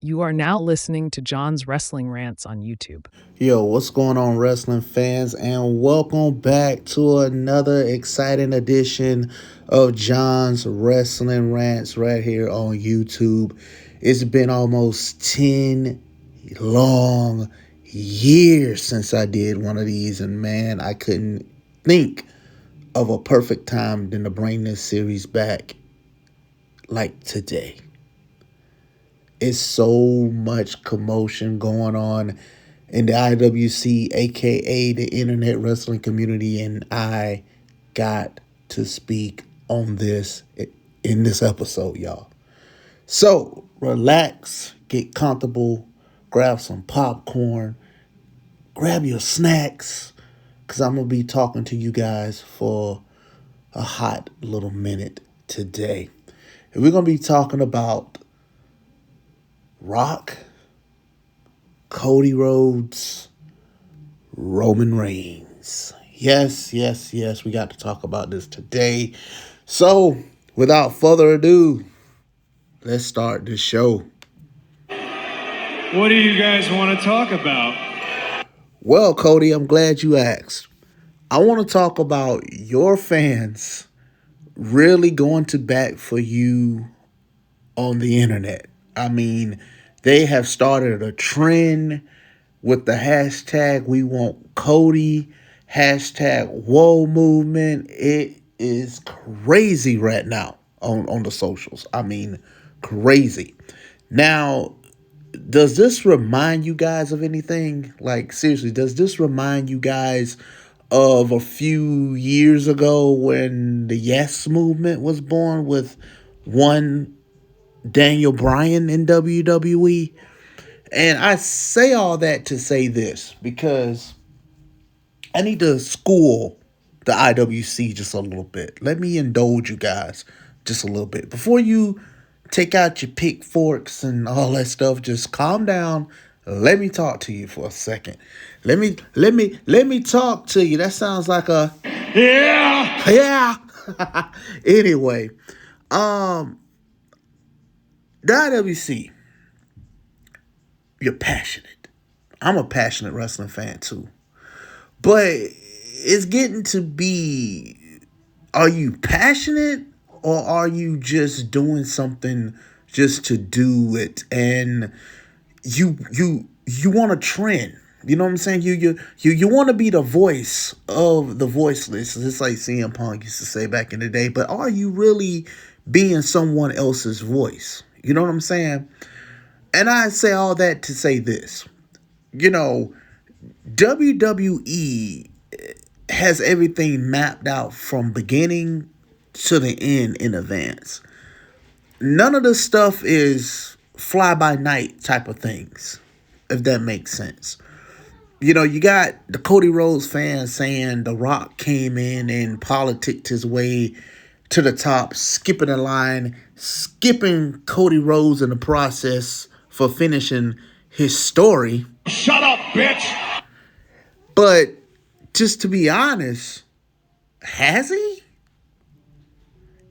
You are now listening to John's Wrestling Rants on YouTube. Yo, what's going on, wrestling fans? And welcome back to another exciting edition of John's Wrestling Rants right here on YouTube. It's been almost 10 long years since I did one of these, and man, I couldn't think of a perfect time than to bring this series back like today. It's so much commotion going on in the IWC, aka the internet wrestling community, and I got to speak on this in this episode, y'all. So relax, get comfortable, grab some popcorn, grab your snacks, because I'm going to be talking to you guys for a hot little minute today. And we're going to be talking about Rock, Cody Rhodes, Roman Reigns. Yes, we got to talk about this today. So, without further ado, let's start the show. What do you guys want to talk about? Well, Cody, I'm glad you asked. I want to talk about your fans really going to bat for you on the internet. I mean, they have started a trend with the hashtag We Want Cody, hashtag Whoa Movement. It is crazy right now on the socials. I mean, crazy. Now, does this remind you guys of anything? Like, seriously, does this remind you guys of a few years ago when the Yes Movement was born with one Daniel Bryan in WWE? And I say all that to say this because I need to school the IWC just a little bit. Let me indulge you guys just a little bit. Before you take out your pitchforks and all that stuff, just calm down. Let me talk to you for a second. Let me talk to you. That sounds like a yeah. Anyway, the IWC, you're passionate. I'm a passionate wrestling fan too. But it's getting to be, are you passionate or are you just doing something just to do it? And you want to trend. You know what I'm saying? You want to be the voice of the voiceless. It's like CM Punk used to say back in the day. But are you really being someone else's voice? You know what I'm saying? And I say all that to say this. You know, WWE has everything mapped out from beginning to the end in advance. None of the stuff is fly by night type of things, if that makes sense. You know, you got the Cody Rhodes fans saying The Rock came in and politicked his way to the top, skipping a line, skipping Cody Rhodes in the process for finishing his story. Shut up, bitch! But just to be honest, has he?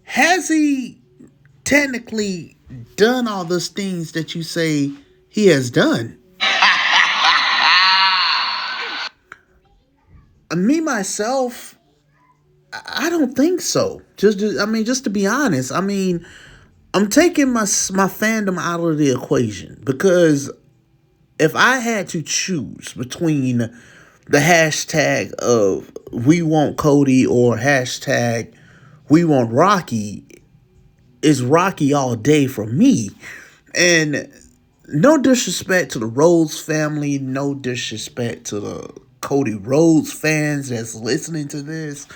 Has he technically done all those things that you say he has done? Me, myself, I don't think so. Just to be honest, I'm taking my fandom out of the equation because if I had to choose between the hashtag of We Want Cody or hashtag We Want Rocky, is Rocky all day for me. And no disrespect to the Rhodes family, no disrespect to the Cody Rhodes fans that's listening to this.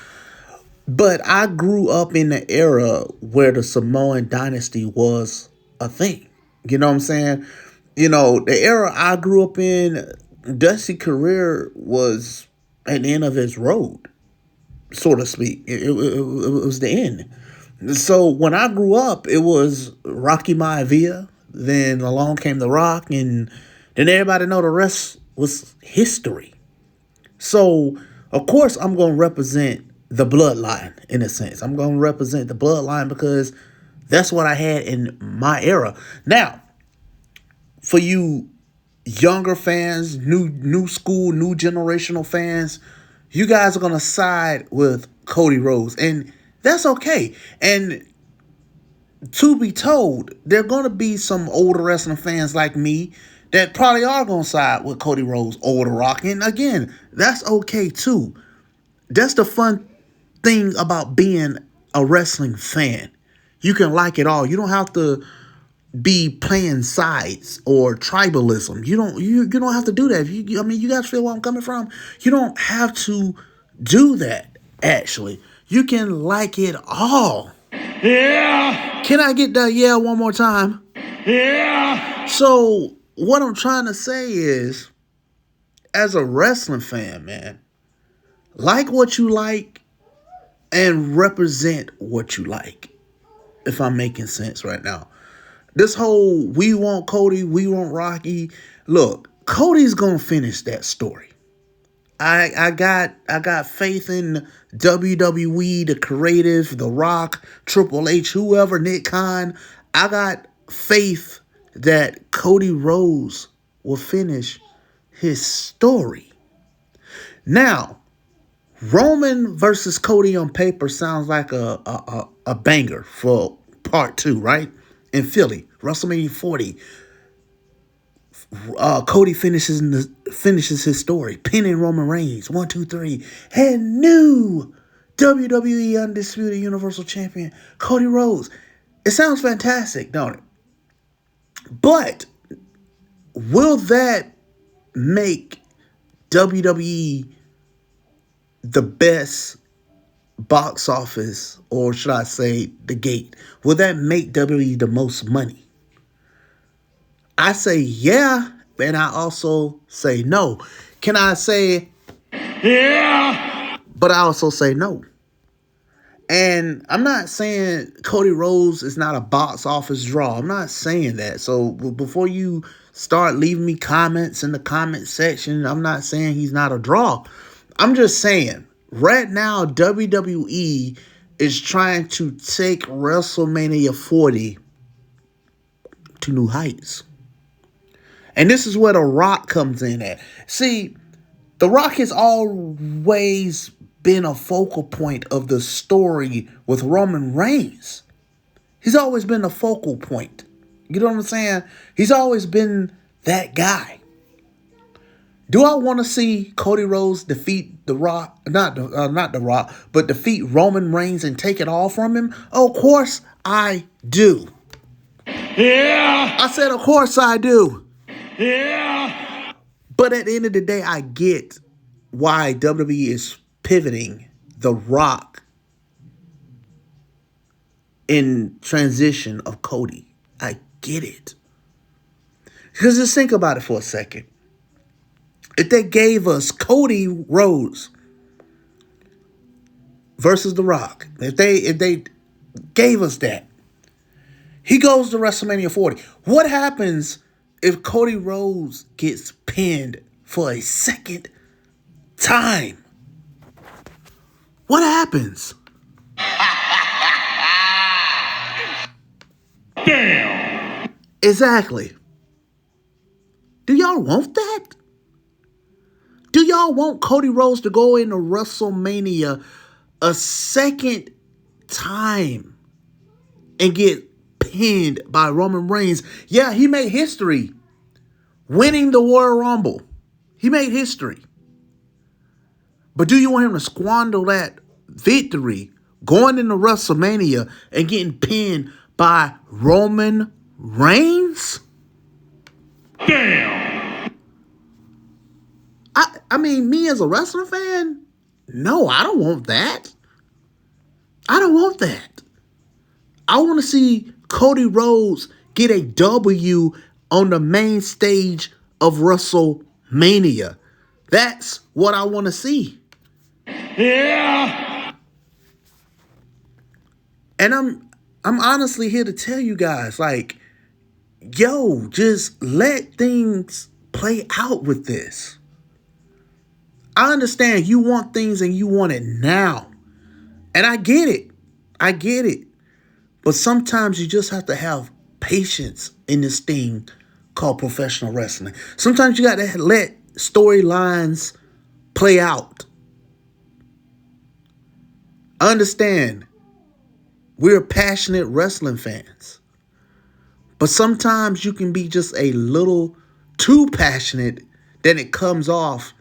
But I grew up in the era where the Samoan dynasty was a thing. You know what I'm saying? You know, the era I grew up in, Dusty's career was at the end of his road, so to speak. It was the end. So when I grew up, it was Rocky Maivia. Then along came The Rock, and then everybody know the rest was history. So, of course, I'm going to represent the bloodline in a sense. I'm going to represent the bloodline because that's what I had in my era. Now, for you younger fans, new school, new generational fans, you guys are gonna side with Cody Rhodes, and that's okay. And to be told, there are gonna be some older wrestling fans like me that probably are gonna side with Cody Rhodes over The Rock, and again, that's okay too. That's the fun thing about being a wrestling fan. You can like it all. You don't have to be playing sides or tribalism. You don't have to do that. I mean, you guys feel where I'm coming from. You don't have to do that. Actually, you can like it all. Yeah! Can I get that yeah one more time? Yeah! So what I'm trying to say is, as a wrestling fan, man, like what you like and represent what you like. If I'm making sense right now. This whole we want Cody, we want Rocky. Look, Cody's gonna finish that story. I got faith in WWE, the creative, The Rock, Triple H, whoever, Nick Khan. I got faith that Cody Rhodes will finish his story. Now, Roman versus Cody on paper sounds like a banger for part 2, right? In Philly, WrestleMania 40. Cody finishes his story, pinning Roman Reigns, 1, 2, 3, and new WWE Undisputed Universal Champion Cody Rhodes. It sounds fantastic, don't it? But will that make WWE the best box office, or should I say the gate? Will that make WWE the most money? I say yeah, and I also say no. Can I say Yeah! but I also say no? And I'm not saying Cody Rhodes is not a box office draw. I'm not saying that. So before you start leaving me comments in the comment section, I'm not saying he's not a draw. I'm just saying right now WWE is trying to take WrestleMania 40 to new heights. And this is where The Rock comes in at. See, The Rock has always been a focal point of the story with Roman Reigns. He's always been a focal point. You know what I'm saying? He's always been that guy. Do I want to see Cody Rhodes defeat The Rock? Not The Rock, but defeat Roman Reigns and take it all from him? Of course I do. Yeah! I said, of course I do. Yeah! But at the end of the day, I get why WWE is pivoting The Rock in transition of Cody. I get it. Because just think about it for a second. If they gave us Cody Rhodes versus The Rock, if they gave us that, he goes to WrestleMania 40. What happens if Cody Rhodes gets pinned for a second time? What happens? Damn! Exactly. Do y'all want that? Do y'all want Cody Rhodes to go into WrestleMania a second time and get pinned by Roman Reigns? Yeah, he made history winning the Royal Rumble. He made history. But do you want him to squander that victory going into WrestleMania and getting pinned by Roman Reigns? Damn! I mean, me as a wrestling fan, no, I don't want that. I don't want that. I want to see Cody Rhodes get a W on the main stage of WrestleMania. That's what I want to see. Yeah! And I'm honestly here to tell you guys, like, yo, just let things play out with this. I understand you want things and you want it now. And I get it. I get it. But sometimes you just have to have patience in this thing called professional wrestling. Sometimes you got to let storylines play out. Understand, we're passionate wrestling fans. But sometimes you can be just a little too passionate, then it comes off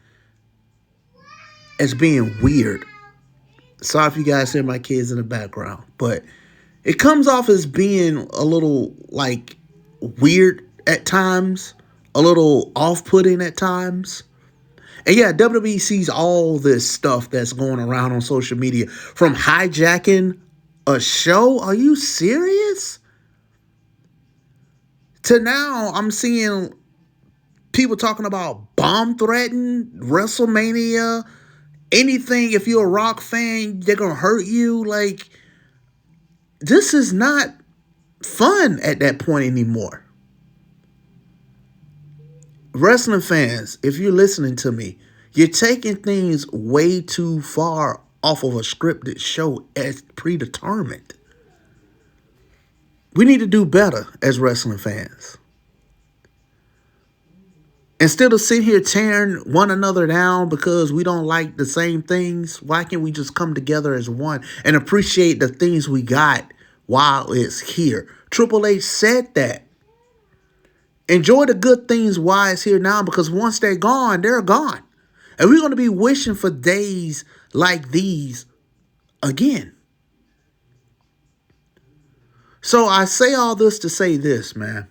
as being weird. Sorry if you guys hear my kids in the background, but it comes off as being a little like weird at times, a little off-putting at times. And yeah, WWE sees all this stuff that's going around on social media, from hijacking a show. Are you serious? To now, I'm seeing people talking about bomb threatening WrestleMania. Anything, if you're a Rock fan, they're going to hurt you. Like, this is not fun at that point anymore. Wrestling fans, if you're listening to me, you're taking things way too far off of a scripted show as predetermined. We need to do better as wrestling fans. Instead of sitting here tearing one another down because we don't like the same things, why can't we just come together as one and appreciate the things we got while it's here? Triple H said that. Enjoy the good things while it's here now, because once they're gone, they're gone. And we're going to be wishing for days like these again. So I say all this to say this, man.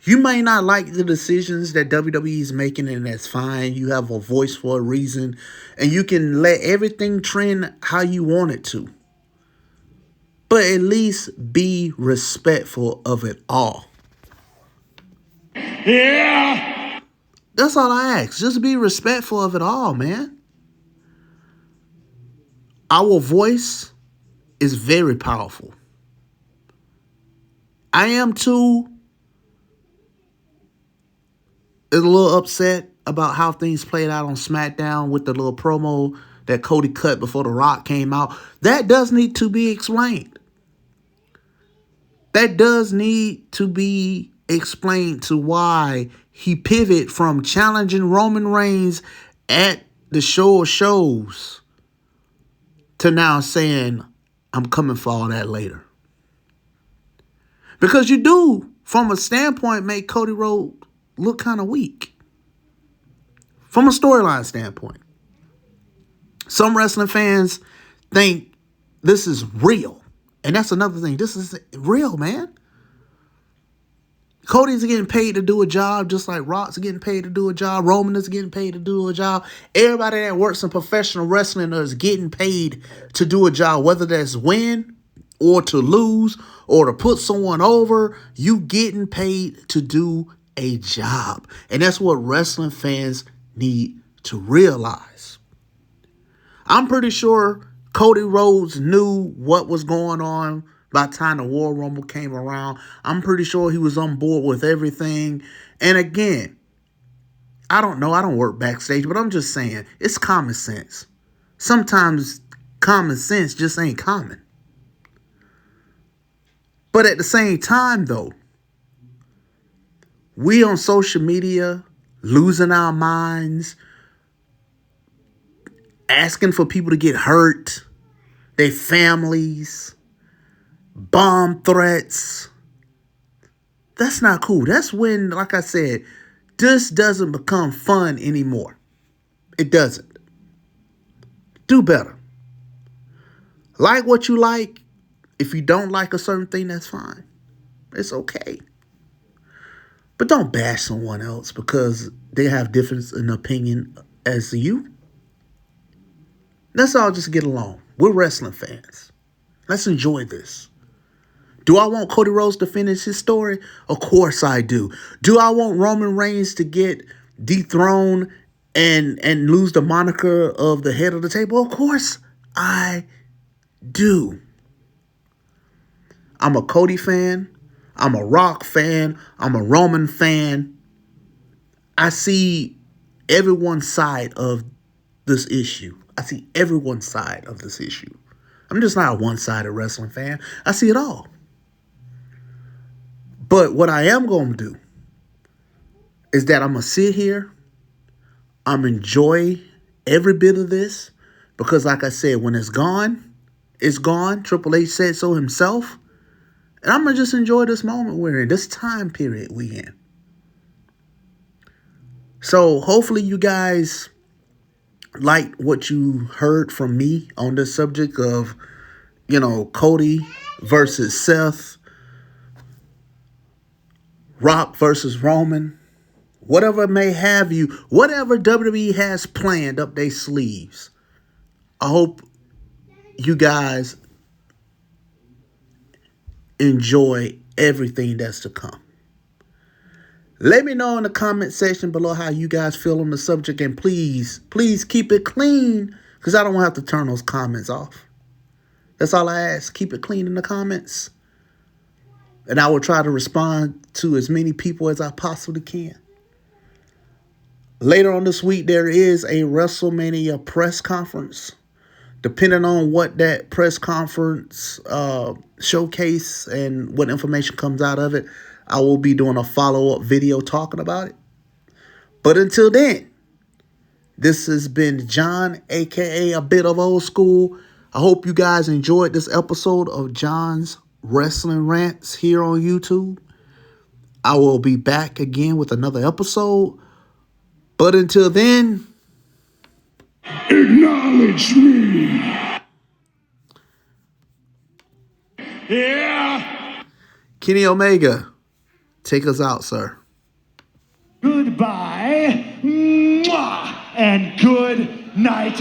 You may not like the decisions that WWE is making, and that's fine. You have a voice for a reason, and you can let everything trend how you want it to. But at least be respectful of it all. Yeah. That's all I ask. Just be respectful of it all, man. Our voice is very powerful. I am too a little upset about how things played out on SmackDown with the little promo that Cody cut before The Rock came out. That does need to be explained. That does need to be explained to why he pivoted from challenging Roman Reigns at the show of shows to now saying, I'm coming for all that later. Because you do, from a standpoint, make Cody Rhodes look kind of weak. From a storyline standpoint. Some wrestling fans think this is real. And that's another thing. This is real, man. Cody's getting paid to do a job just like Rock's getting paid to do a job. Roman is getting paid to do a job. Everybody that works in professional wrestling is getting paid to do a job, whether that's win or to lose or to put someone over. You getting paid to do a job. And that's what wrestling fans need to realize. I'm pretty sure Cody Rhodes knew what was going on by the time the Royal Rumble came around. I'm pretty sure he was on board with everything. And again, I don't know. I don't work backstage, but I'm just saying, it's common sense. Sometimes common sense just ain't common. But at the same time, though, we on social media losing our minds, asking for people to get hurt, their families, bomb threats. That's not cool. That's when, like I said, this doesn't become fun anymore. It doesn't. Do better. Like what you like. If you don't like a certain thing, that's fine. It's okay. But don't bash someone else because they have difference in opinion as you. Let's all just get along. We're wrestling fans. Let's enjoy this. Do I want Cody Rhodes to finish his story? Of course I do. Do I want Roman Reigns to get dethroned and lose the moniker of the head of the table? Of course I do. I'm a Cody fan. I'm a Rock fan. I'm a Roman fan. I see everyone's side of this issue. I see everyone's side of this issue. I'm just not a one-sided wrestling fan. I see it all. But what I am going to do is that I'm going to sit here. I'm enjoy every bit of this because, like I said, when it's gone, it's gone. Triple H said so himself. And I'm going to just enjoy this moment we're in, this time period we in. So hopefully you guys like what you heard from me on this subject of, Cody versus Seth, Rock versus Roman, whatever may have you, whatever WWE has planned up their sleeves. I hope you guys enjoy everything that's to come. Let me know in the comment section below how you guys feel on the subject, and please keep it clean because I don't want to have to turn those comments off. That's all I ask. Keep it clean in the comments. And I will try to respond to as many people as I possibly can. Later on this week, there is a WrestleMania press conference. Depending on what that press conference showcase and what information comes out of it, I will be doing a follow-up video talking about it. But until then, this has been John, a.k.a. a bit of old school. I hope you guys enjoyed this episode of John's Wrestling Rants here on YouTube. I will be back again with another episode. But until then, Acknowledge me. Yeah. Kenny Omega, take us out, sir. Goodbye. Mwah. And good night.